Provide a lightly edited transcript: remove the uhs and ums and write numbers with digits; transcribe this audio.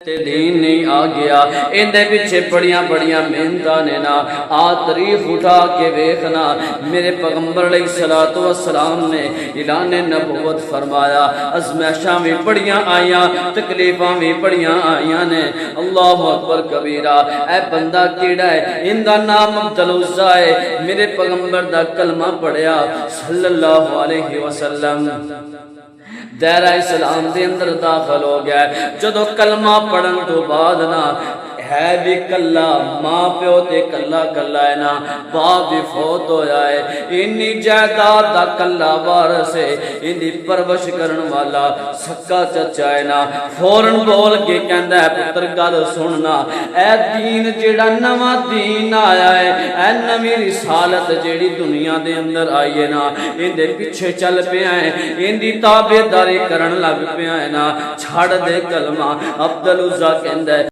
دین نہیں آ گیا اندے پیچھے بڑیاں بڑیاں محنتاں نے نا آ تاریخ اٹھا کے ویکھنا میرے پیغمبر علیہ الصلوۃ والسلام نے اعلان نبوت فرمایا ازمائشاں بھی بڑیاں آئیاں تکلیفاں بھی بڑیاں آئیاں نے اللہ اکبر کبیرہ اے بندہ کیڑا ہے اندا نام عبد العزیٰ ہے میرے پیغمبر دا کلمہ پڑھیا صلی اللہ علیہ وسلم دائرہ اسلام دے اندر داخل ہو گیا ہے جدو کلمہ پڑھن تو بعد نا ہے بھی کلا ماں پیو تے کلا کلا ہے نا باپ بھی فوت ہو جائے انی جائیداد دا کلا وارث ہے انی پرورش کرن والا سکا چچا ہے نا فوراں بول کے کہندا ہے پتر گل سننا اے دین جیڑا نواں دین آیا ہے اے نویں رسالت جیڑی دنیا دے اندر آئی ہے نا ان دے پیچھے چل پیا ہے ان دی تابعداری کرن لگ پیا ہے نا چھڑ دے کلمہ عبد العزیٰ کہندا ہے